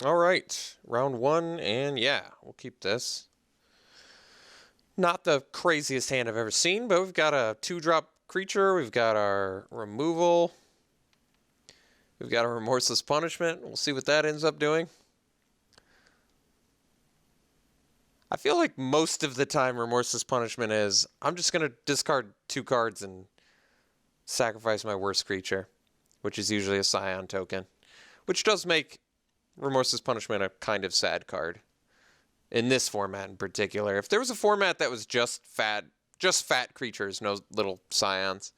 All right, round one, and yeah, we'll keep this. Not the craziest hand I've ever seen, but we've got a 2-drop creature, we've got our removal, we've got a Remorseless Punishment. We'll see what that ends up doing. I feel like most of the time Remorseless Punishment is, I'm just going to discard 2 cards and sacrifice my worst creature, which is usually a Scion token, which does make Remorseless Punishment a kind of sad card. In this format in particular. If there was a format that was just fat creatures, no little Scions,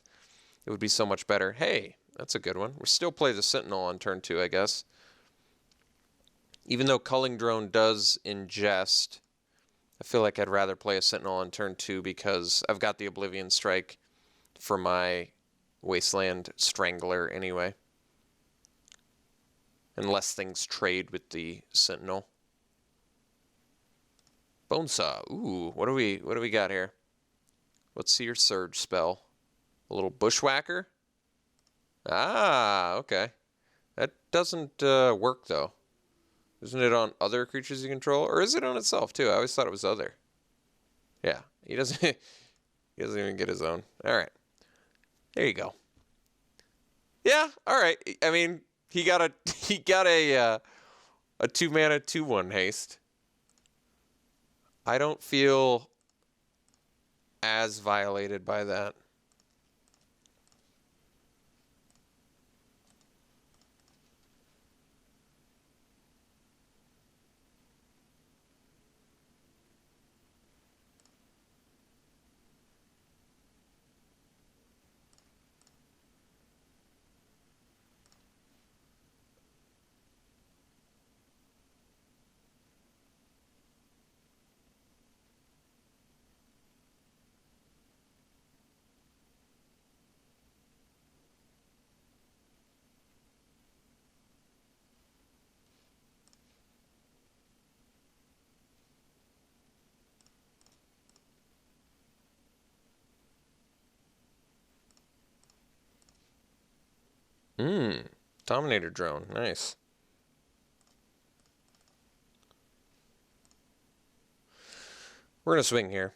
it would be so much better. Hey, that's a good one. We still play the Sentinel on turn 2, I guess. Even though Culling Drone does ingest, I feel like I'd rather play a Sentinel on turn 2 because I've got the Oblivion Strike for my Wasteland Strangler anyway. Unless things trade with the Sentinel. Bonesaw. Ooh, what do we got here? Let's see your Surge spell. A little Bushwhacker? Ah, okay. That doesn't work though. Isn't it on other creatures you control? Or is it on itself too? I always thought it was other. Yeah, he doesn't he doesn't even get his own. Alright. There you go. Yeah, alright. I mean, he got a 2-mana 2/1 haste. I don't feel as violated by that. Dominator drone. Nice. We're going to swing here.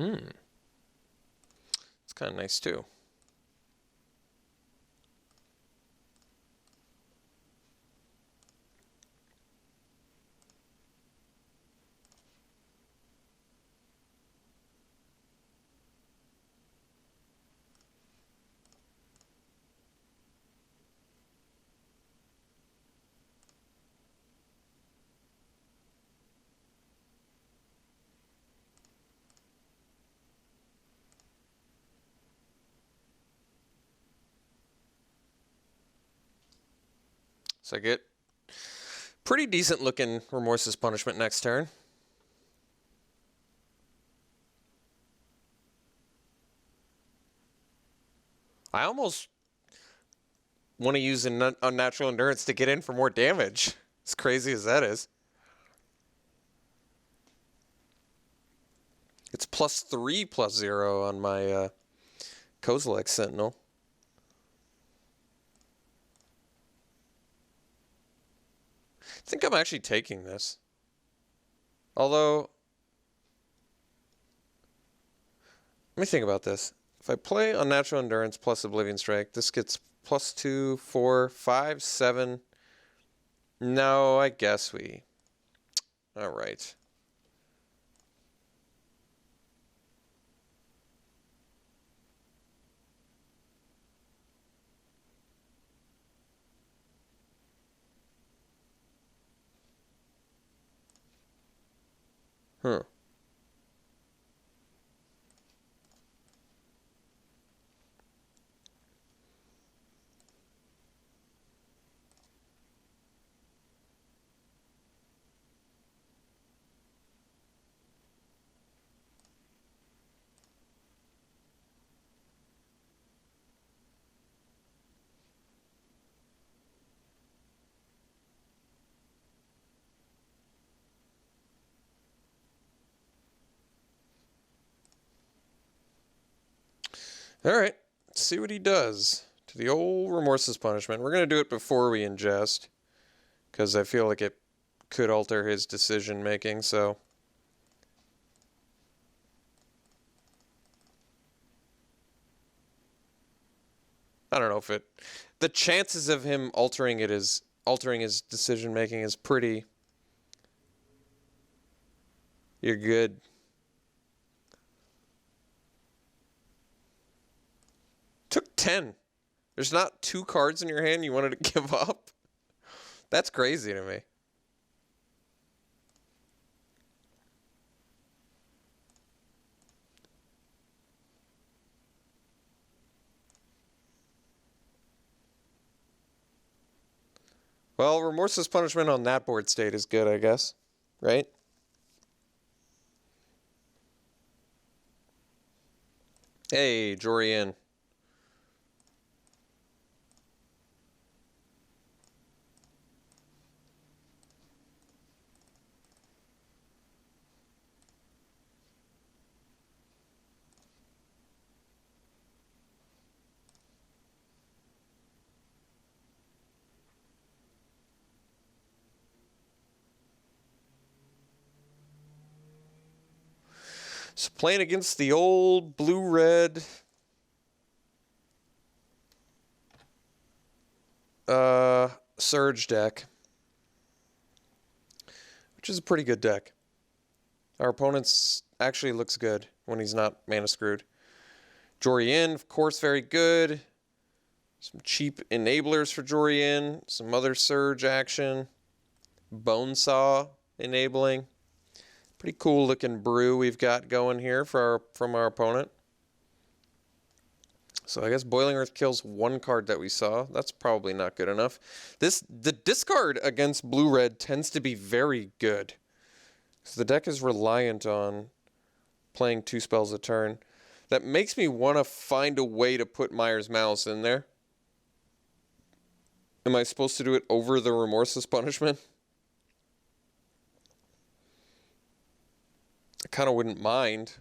It's kind of nice too. So I get pretty decent looking Remorseless Punishment next turn. I almost want to use an Unnatural Endurance to get in for more damage. As crazy as that is. It's +3/+0 on my Kozilek Sentinel. I think I'm actually taking this. Although, let me think about this. If I play Unnatural Endurance plus Oblivion Strike, this gets +2, 4, 5, 7. No, I guess we... All right. Huh. All right. Let's see what he does to the old Remorseless Punishment. We're going to do it before we ingest, because I feel like it could alter his decision making, so... I don't know if it... The chances of him altering his decision making is pretty... You're good. Took 10. There's not 2 cards in your hand you wanted to give up? That's crazy to me. Well, Remorseless Punishment on that board state is good, I guess. Right? Hey, Jorian. So playing against the old blue-red Surge deck, which is a pretty good deck. Our opponent's actually looks good when he's not mana screwed. Jorian, of course, very good. Some cheap enablers for Jorian. Some other Surge action. Bonesaw enabling. Pretty cool looking brew we've got going here from our opponent. So I guess Boiling Earth kills 1 card that we saw. That's probably not good enough. The discard against blue-red tends to be very good. So the deck is reliant on playing 2 spells a turn. That makes me want to find a way to put Myers Mouse in there. Am I supposed to do it over the Remorseless Punishment? I kind of wouldn't mind.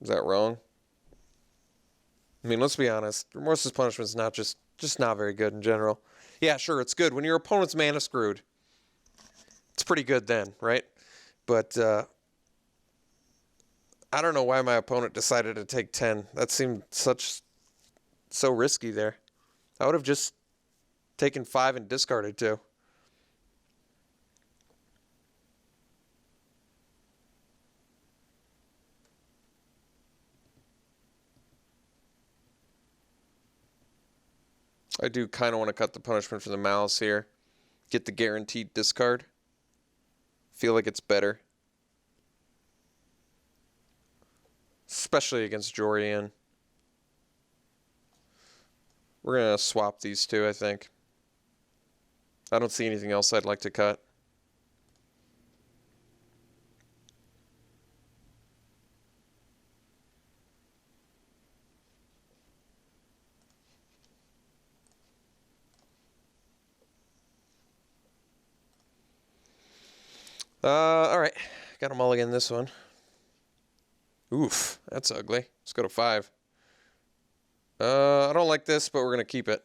Is that wrong? I mean, let's be honest. Remorseless Punishment is not just not very good in general. Yeah, sure, it's good when your opponent's mana screwed. It's pretty good then, right? But I don't know why my opponent decided to take 10. That seemed so risky there. I would have just taken 5 and discarded 2. I do kind of want to cut the punishment for the Malice here. Get the guaranteed discard. Feel like it's better. Especially against Jorian. We're going to swap these 2, I think. I don't see anything else I'd like to cut. All right. Got a mulligan this one. Oof, that's ugly. Let's go to 5. I don't like this, but we're going to keep it.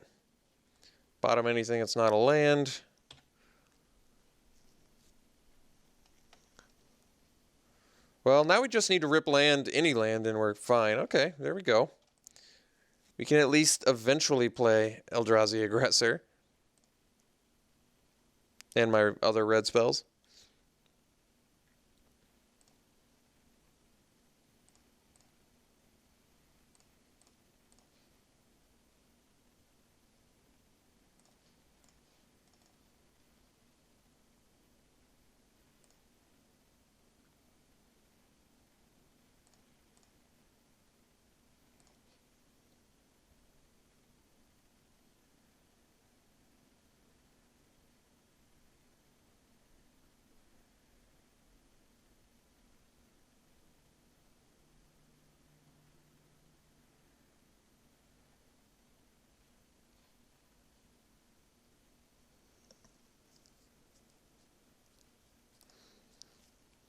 Bottom anything that's not a land. Well, now we just need to rip land, any land, and we're fine. Okay, there we go. We can at least eventually play Eldrazi Aggressor. And my other red spells.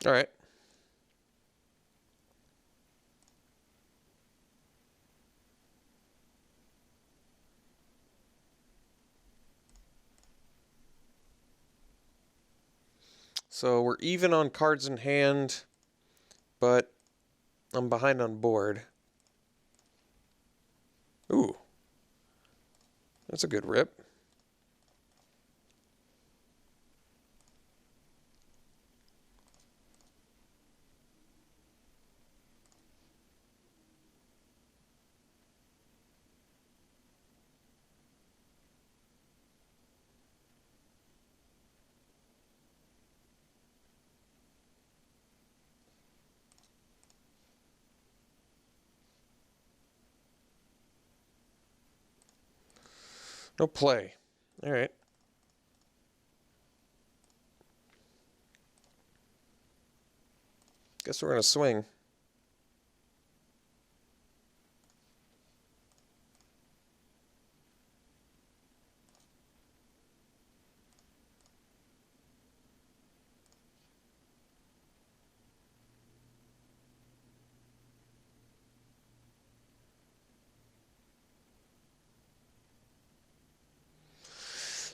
All right. So we're even on cards in hand, but I'm behind on board. Ooh. That's a good rip. No play. All right. Guess we're going to swing.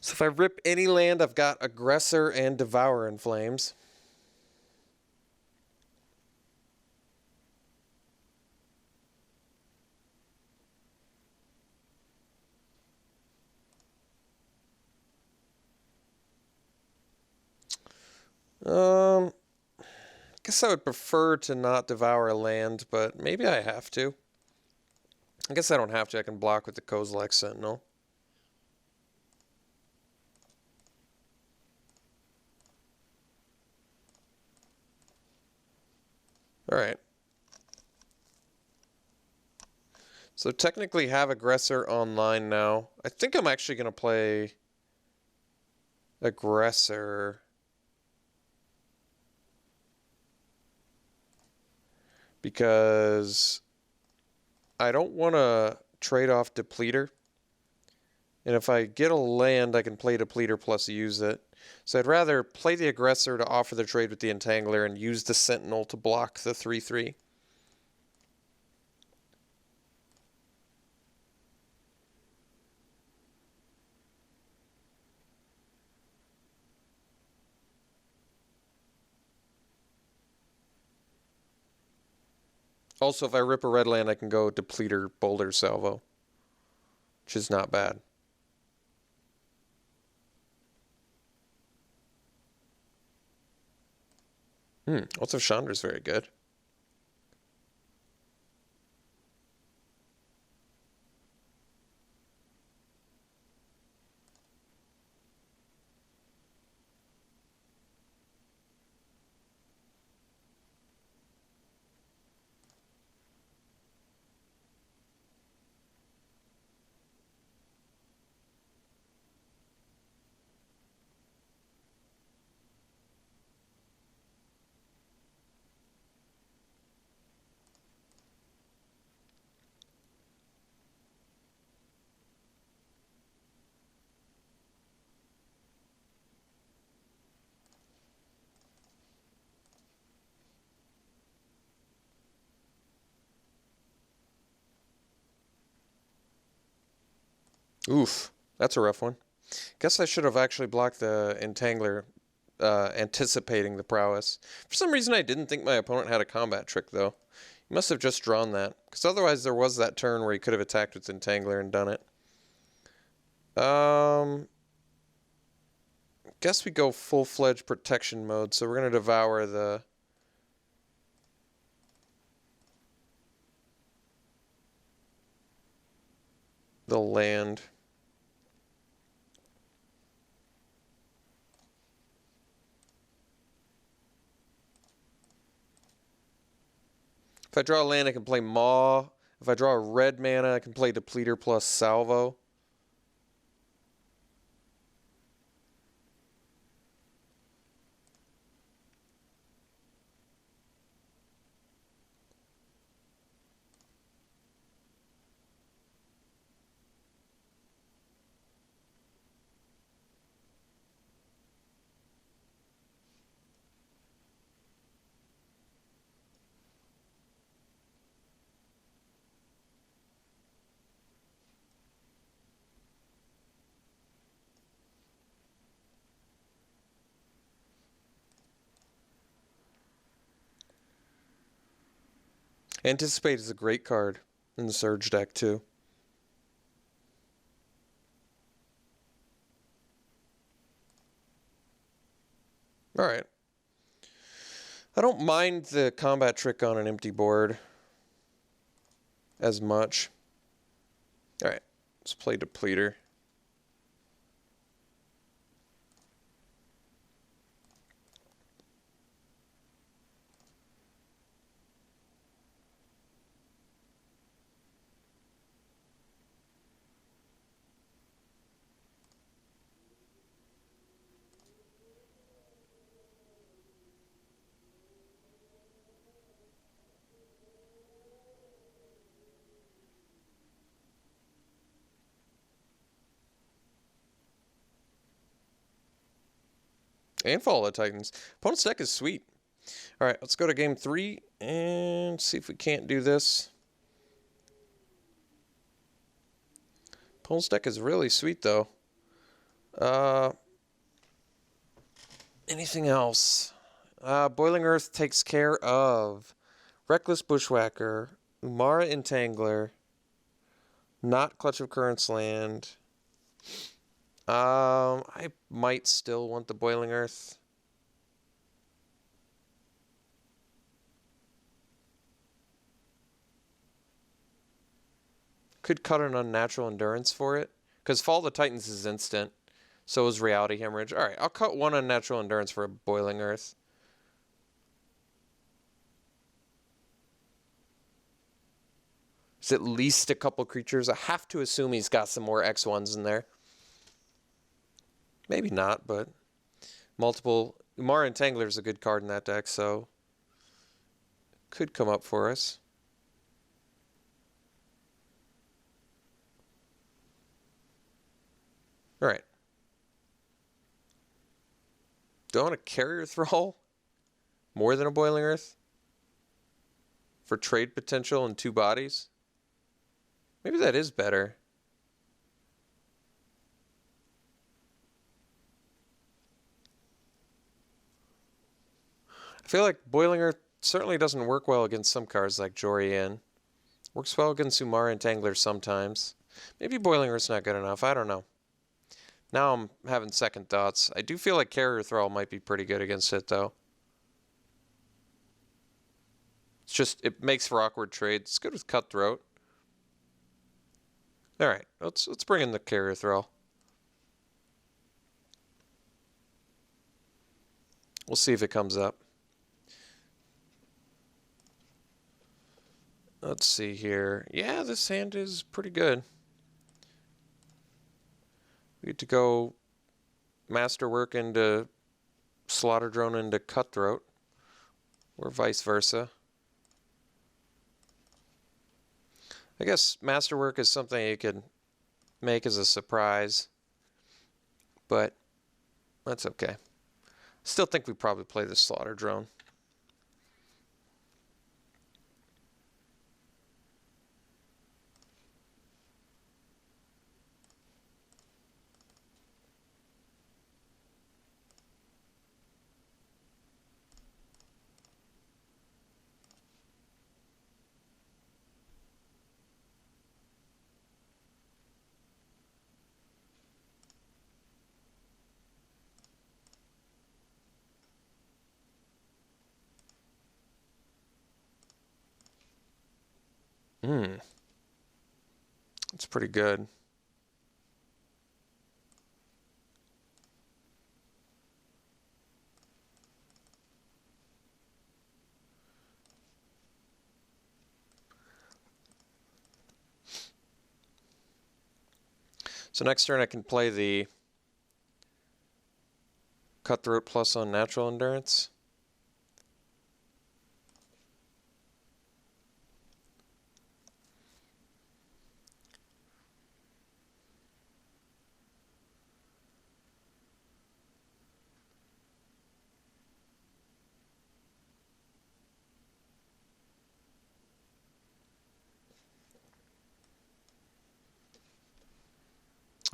So if I rip any land, I've got Aggressor and Devour in Flames. I guess I would prefer to not devour a land, but maybe I have to. I guess I don't have to. I can block with the Kozilek Sentinel. All right. So technically have Aggressor online now. I think I'm actually going to play Aggressor. Because I don't want to trade off Depleter. And if I get a land, I can play Depleter plus use it. So I'd rather play the Aggressor to offer the trade with the Entangler and use the Sentinel to block the 3/3. Also, if I rip a red land, I can go Depleter, Boulder, Salvo, which is not bad. Also, Chandra's very good. Oof, that's a rough one. Guess I should have actually blocked the Entangler, anticipating the prowess. For some reason, I didn't think my opponent had a combat trick, though. Must have just drawn that, because otherwise there was that turn where he could have attacked with Entangler and done it. Guess we go full-fledged protection mode, so we're going to devour the land. If I draw a land, I can play Maw. If I draw a red mana, I can play Depleter plus Salvo. Anticipate is a great card in the Surge deck, too. Alright. I don't mind the combat trick on an empty board as much. Alright, let's play Depleter. And Fall of the Titans. Opponent's deck is sweet. Alright, let's go to game 3 and see if we can't do this. Opponent's deck is really sweet, though. Anything else? Boiling Earth takes care of Reckless Bushwhacker, Umara Entangler, not Clutch of Currents land. I might still want the Boiling Earth. Could cut an Unnatural Endurance for it, because Fall of the Titans is instant. So is Reality Hemorrhage. Alright, I'll cut one Unnatural Endurance for a Boiling Earth. It's at least a couple creatures. I have to assume he's got some more X1s in there. Maybe not, but multiple. Umara Entangler is a good card in that deck, so could come up for us. Alright. Do I want a Carrier Thrall more than a Boiling Earth? For trade potential and 2 bodies? Maybe that is better. I feel like Boiling Earth certainly doesn't work well against some cards like Jorian. Works well against Umara Entangler sometimes. Maybe Boiling Earth's not good enough. I don't know. Now I'm having second thoughts. I do feel like Carrier Thrall might be pretty good against it, though. It's just, it makes for awkward trades. It's good with Cutthroat. Alright, let's bring in the Carrier Thrall. We'll see if it comes up. Let's see here. Yeah, this hand is pretty good. We get to go Masterwork into Slaughter Drone into Cutthroat, or vice versa. I guess Masterwork is something you could make as a surprise, but that's okay. Still think we probably play the Slaughter Drone. It's pretty good. So next turn I can play the Cutthroat plus on Natural Endurance.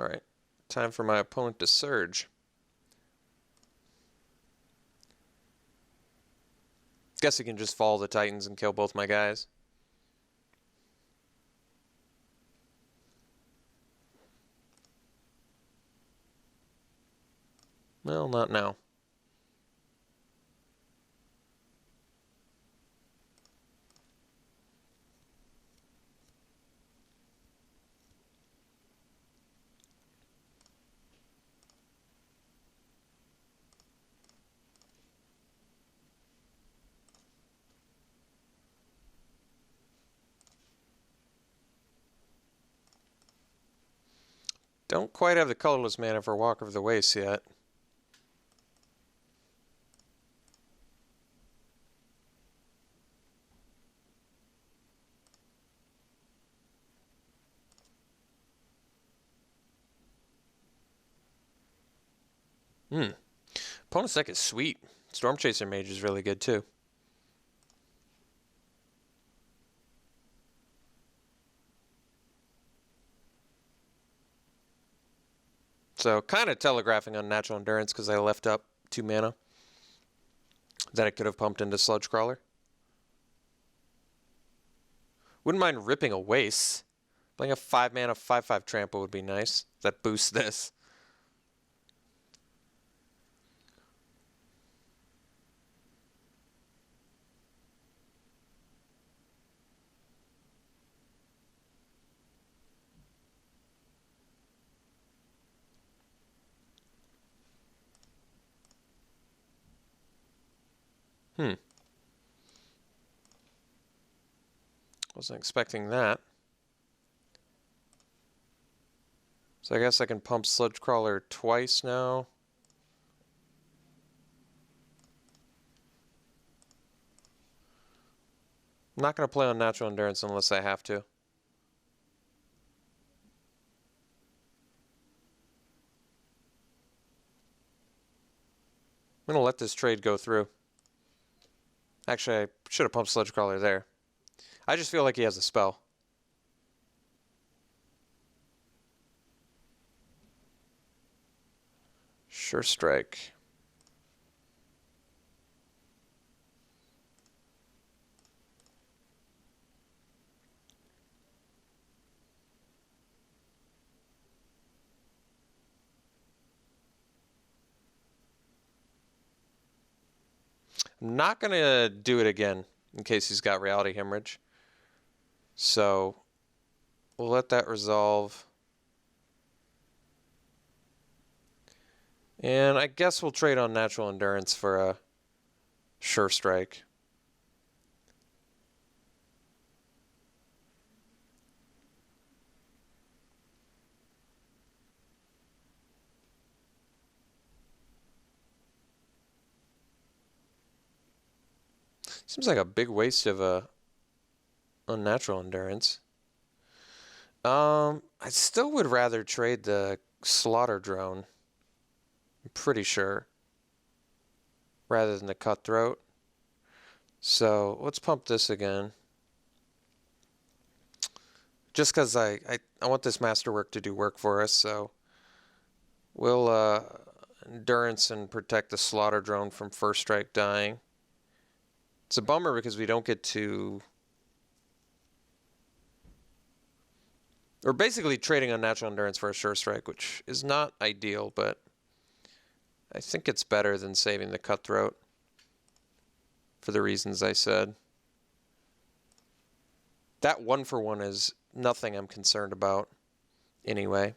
Alright, time for my opponent to surge. Guess he can just follow the Titans and kill both my guys. Well, not now. Don't quite have the colorless mana for Walk of the Waste yet. Opponent's deck is sweet. Storm Chaser Mage is really good too. So kind of telegraphing on Natural Endurance because I left up 2 mana that I could have pumped into Sludge Crawler. Wouldn't mind ripping a Waste. Playing a 5 mana 5/5 trample would be nice. That boosts this. Wasn't expecting that. So I guess I can pump Sludge Crawler twice now. I'm not going to play on Natural Endurance unless I have to. I'm going to let this trade go through. Actually, I should have pumped Sludge Crawler there. I just feel like he has a spell. Sure Strike. I'm not going to do it again in case he's got Reality Hemorrhage. So we'll let that resolve. And I guess we'll trade on Natural Endurance for a Sure Strike. Seems like a big waste of a unnatural endurance. I still would rather trade the Slaughter Drone. I'm pretty sure. Rather than the Cutthroat. So let's pump this again. Just because I want this Masterwork to do work for us, so we'll Endurance and protect the Slaughter Drone from First Strike dying. It's a bummer because we don't get to... We're basically trading on Natural Endurance for a Sure Strike, which is not ideal, but I think it's better than saving the Cutthroat for the reasons I said. That 1-for-1 is nothing I'm concerned about. anyway.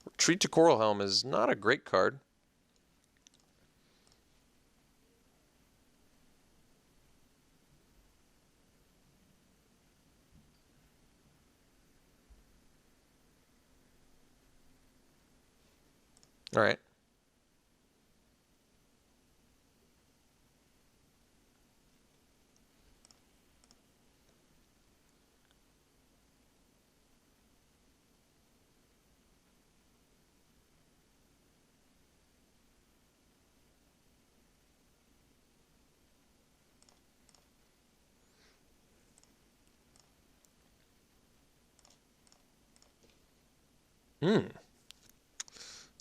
Retreat to Coral Helm is not a great card. All right.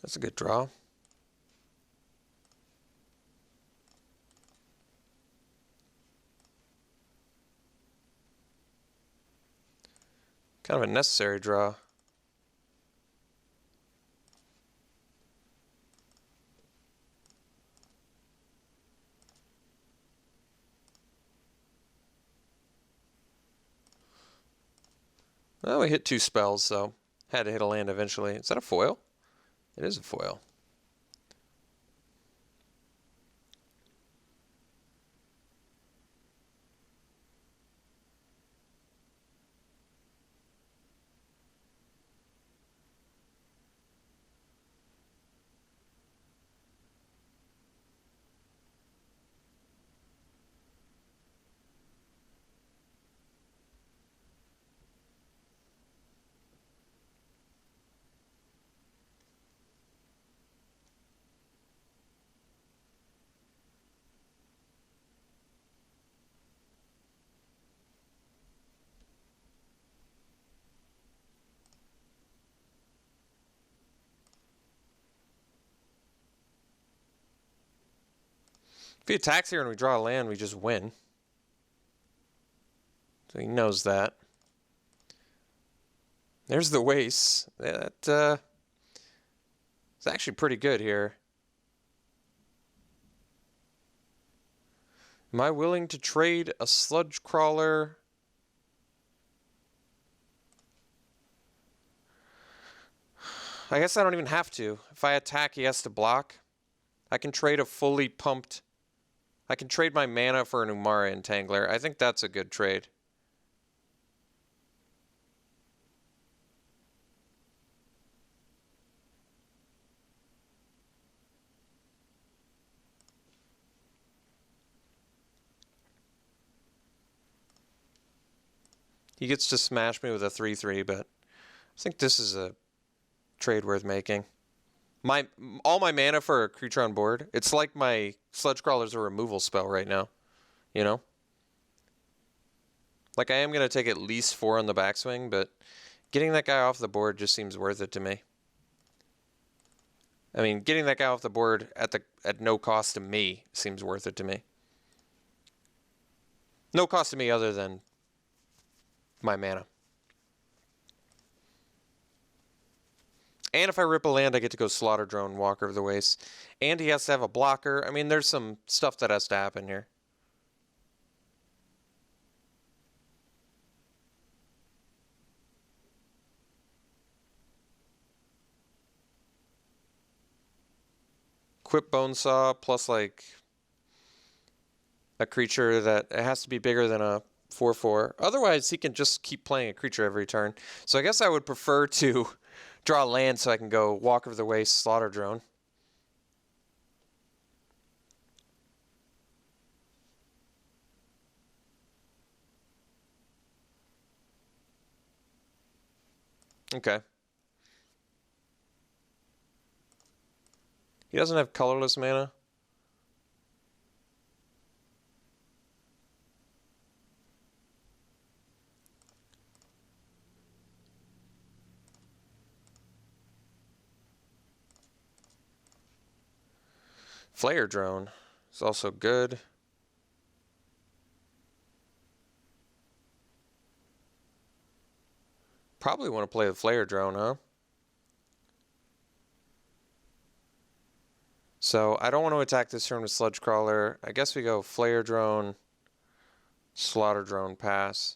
That's a good draw. Kind of a necessary draw. Well, we hit 2 spells, so had to hit a land eventually. Is that a foil? It is a foil. If he attacks here and we draw a land, we just win. So he knows that. There's the waste. That it's actually pretty good here. Am I willing to trade a sludge crawler? I guess I don't even have to. If I attack, he has to block. I can trade a fully pumped. I can trade my mana for an Umara Entangler. I think that's a good trade. He gets to smash me with a 3/3, but I think this is a trade worth making. All my mana for a creature on board. It's like my Sludge Crawler's a removal spell right now. You know? Like I am going to take at least 4 on the backswing, but getting that guy off the board just seems worth it to me. I mean, getting that guy off the board at no cost to me seems worth it to me. No cost to me other than my mana. And if I rip a land, I get to go Slaughter Drone, Walker of the Waste. And he has to have a blocker. I mean, there's some stuff that has to happen here. Equip Bonesaw plus like a creature that it has to be bigger than a 4/4. Otherwise, he can just keep playing a creature every turn. So I guess I would prefer to draw land so I can go Walker of the Waste, Slaughter Drone. Okay. He doesn't have colorless mana. Flare Drone is also good. Probably want to play the Flare Drone, huh? So I don't want to attack this turn with Sludge Crawler. I guess we go Flare Drone, Slaughter Drone, pass.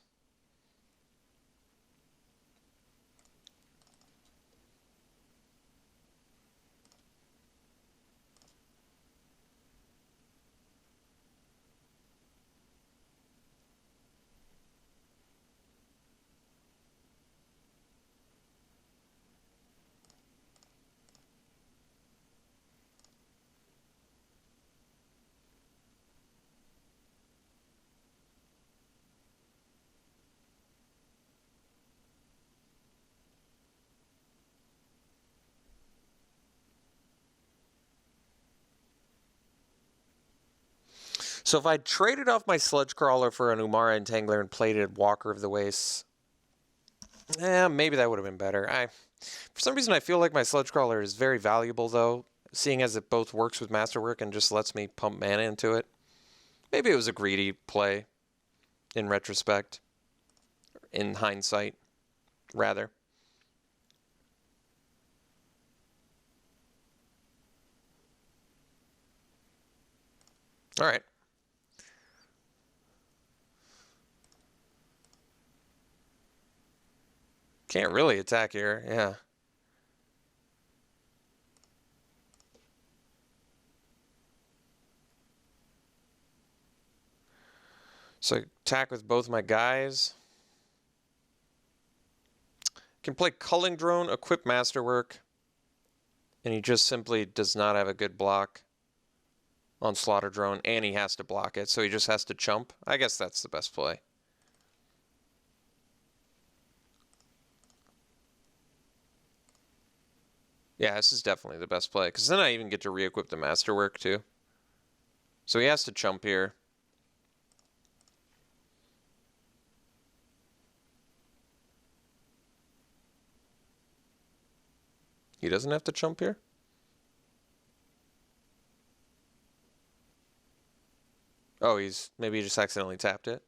So if I traded off my Sludge Crawler for an Umara Entangler and played a Walker of the Wastes, maybe that would have been better. For some reason, I feel like my Sludge Crawler is very valuable, though, seeing as it both works with Masterwork and just lets me pump mana into it. Maybe it was a greedy play, in retrospect, in hindsight, rather. All right. Can't really attack here, yeah. So attack with both my guys. Can play Culling Drone, equip Masterwork, and he just simply does not have a good block on Slaughter Drone, and he has to block it, so he just has to chump. I guess that's the best play. Yeah, this is definitely the best play, because then I even get to re-equip the Masterwork, too. So he has to chump here. He doesn't have to chump here? Oh, maybe he just accidentally tapped it.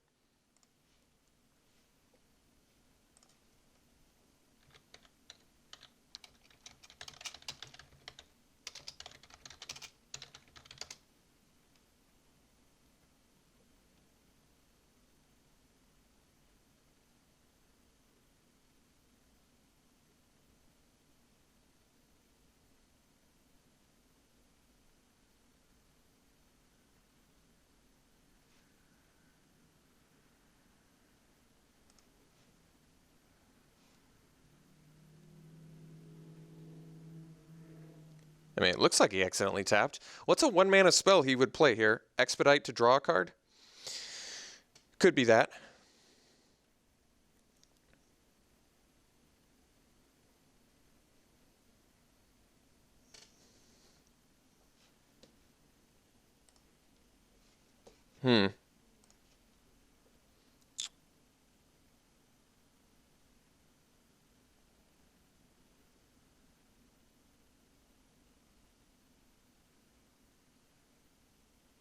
I mean, it looks like he accidentally tapped. What's a 1-mana spell he would play here? Expedite to draw a card? Could be that.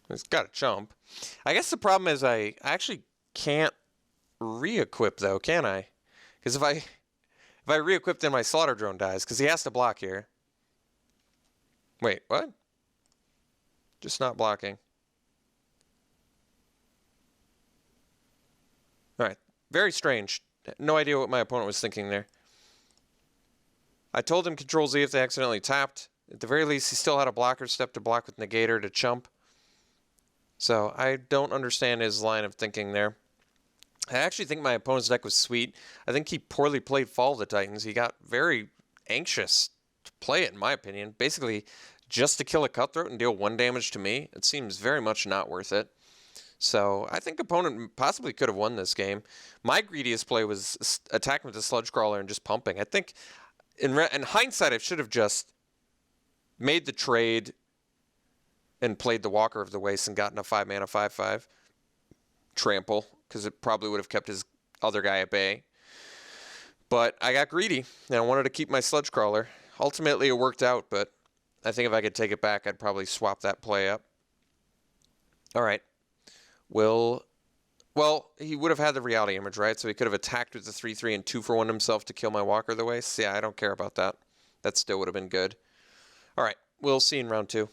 It's got to chump. I guess the problem is I actually can't re-equip though, can I? Because if I re-equip, then my Slaughter Drone dies, because he has to block here. Wait, what? Just not blocking. Alright, very strange. No idea what my opponent was thinking there. I told him Control Z if they accidentally tapped. At the very least, he still had a blocker step to block with Negator to chump. So I don't understand his line of thinking there. I actually think my opponent's deck was sweet. I think he poorly played Fall of the Titans. He got very anxious to play it, in my opinion. Basically, just to kill a Cutthroat and deal 1 damage to me. It seems very much not worth it. So I think opponent possibly could have won this game. My greediest play was attacking with the Sludge Crawler and just pumping. I think in hindsight, I should have just made the trade and played the Walker of the Waste and gotten a 5-mana 5/5 trample, because it probably would have kept his other guy at bay. But I got greedy, and I wanted to keep my Sludge Crawler. Ultimately, it worked out, but I think if I could take it back, I'd probably swap that play up. All right. Well, he would have had the Reality Image, right? So he could have attacked with the 3/3 and 2-for-1 himself to kill my Walker of the Waste. Yeah, I don't care about that. That still would have been good. All right. We'll see you in round 2.